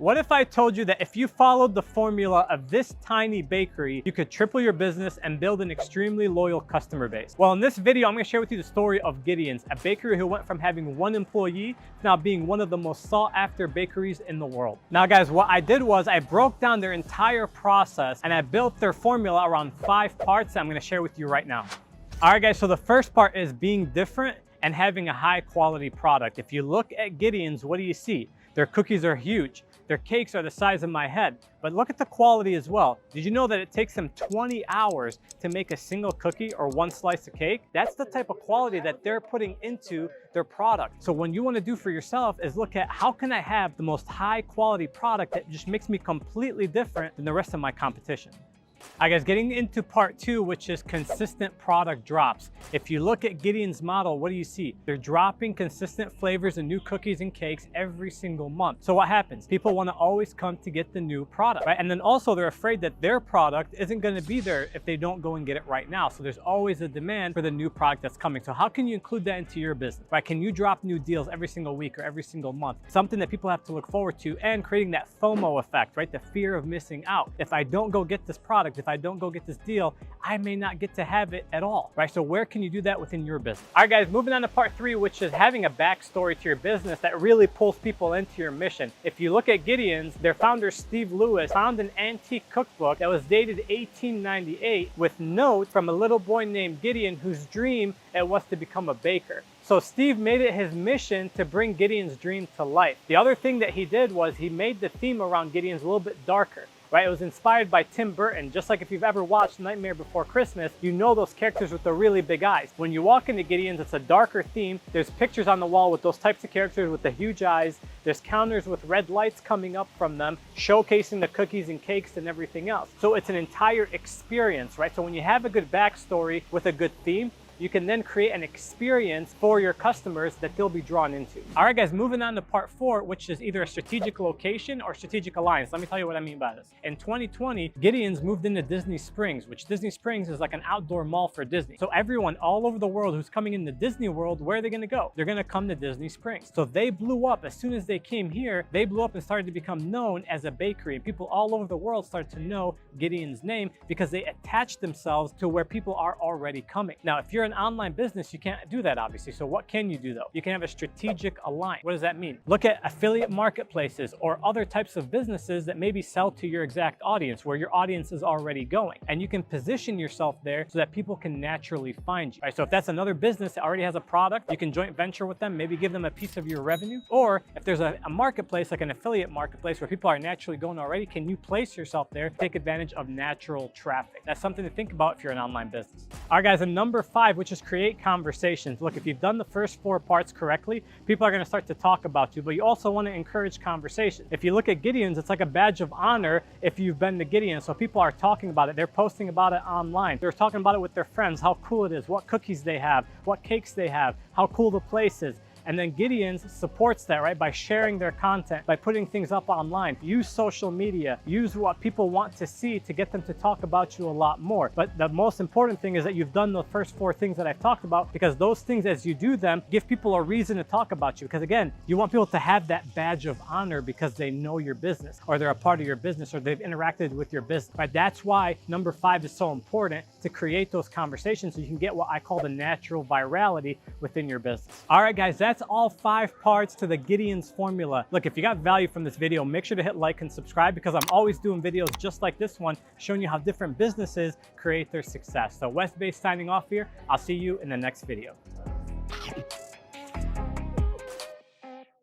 What if I told you that if you followed the formula of this tiny bakery, you could triple your business and build an extremely loyal customer base? Well, in this video, I'm going to share with you the story of Gideons, a bakery who went from having one employee to now being one of the most sought after bakeries in the world. Now guys, what I did was I broke down their entire process and I built their formula around 5 parts that I'm going to share with you right now. All right guys, so the first part is being different and having a high quality product. If you look at Gideons, what do you see? Their cookies are huge. Their cakes are the size of my head, but look at the quality as well. Did you know that it takes them 20 hours to make a single cookie or one slice of cake? That's the type of quality that they're putting into their product. So what you want to do for yourself is look at how can I have the most high quality product that just makes me completely different than the rest of my competition. All right guys, getting into part 2, which is consistent product drops. If you look at Gideon's model, what do you see? They're dropping consistent flavors and new cookies and cakes every single month. So what happens? People want to always come to get the new product, right? And then also they're afraid that their product isn't going to be there if they don't go and get it right now. So there's always a demand for the new product that's coming. So how can you include that into your business, right? Can you drop new deals every single week or every single month? Something that people have to look forward to, and creating that FOMO effect, right? The fear of missing out. If I don't go get this product, if I don't go get this deal, I may not get to have it at all, right? So where can you do that within your business? All right guys, moving on to part 3, which is having a backstory to your business that really pulls people into your mission. If you look at Gideons, their founder Steve Lewis found an antique cookbook that was dated 1898 with notes from a little boy named Gideon whose dream it was to become a baker. So Steve made it his mission to bring Gideon's dream to life. The other thing that he did was he made the theme around Gideon's a little bit darker. Right, it was inspired by Tim Burton. Just like if you've ever watched Nightmare Before Christmas, you know those characters with the really big eyes. When you walk into Gideon's, it's a darker theme. There's pictures on the wall with those types of characters with the huge eyes. There's counters with red lights coming up from them, showcasing the cookies and cakes and everything else. So it's an entire experience, right? So when you have a good backstory with a good theme, you can then create an experience for your customers that they'll be drawn into. All right guys, moving on to part 4, which is either a strategic location or strategic alliance. Let me tell you what I mean by this. In 2020, Gideons moved into Disney Springs, which Disney Springs is like an outdoor mall for Disney. So everyone all over the world who's coming into Disney World, where are they gonna go? They're gonna come to Disney Springs. So they blew up. As soon as they came here, they blew up and started to become known as a bakery. And people all over the world started to know Gideon's name because they attached themselves to where people are already coming. Now, if you're an online business, you can't do that obviously. So what can you do though? You can have a strategic alliance. What does that mean? Look at affiliate marketplaces or other types of businesses that maybe sell to your exact audience, where your audience is already going. And you can position yourself there so that people can naturally find you. Right? So if that's another business that already has a product, you can joint venture with them, maybe give them a piece of your revenue. Or if there's a marketplace, like an affiliate marketplace where people are naturally going already, can you place yourself there to take advantage of natural traffic? That's something to think about if you're an online business. All right guys, and number 5, which is create conversations. Look, if you've done the first 4 parts correctly, people are going to start to talk about you, but you also want to encourage conversation. If you look at Gideons, it's like a badge of honor if you've been to Gideons. So people are talking about it. They're posting about it online. They're talking about it with their friends, how cool it is, what cookies they have, what cakes they have, how cool the place is. And then Gideons supports that, right? By sharing their content, by putting things up online. Use social media, use what people want to see to get them to talk about you a lot more. But the most important thing is that you've done the first 4 things that I've talked about, because those things, as you do them, give people a reason to talk about you. Because again, you want people to have that badge of honor because they know your business, or they're a part of your business, or they've interacted with your business, right? That's why number 5 is so important, to create those conversations so you can get what I call the natural virality within your business. All right, guys, that's all 5 parts to the Gideons formula. Look, if you got value from this video, make sure to hit like and subscribe, because I'm always doing videos just like this one, showing you how different businesses create their success. So West Bay signing off here. I'll see you in the next video.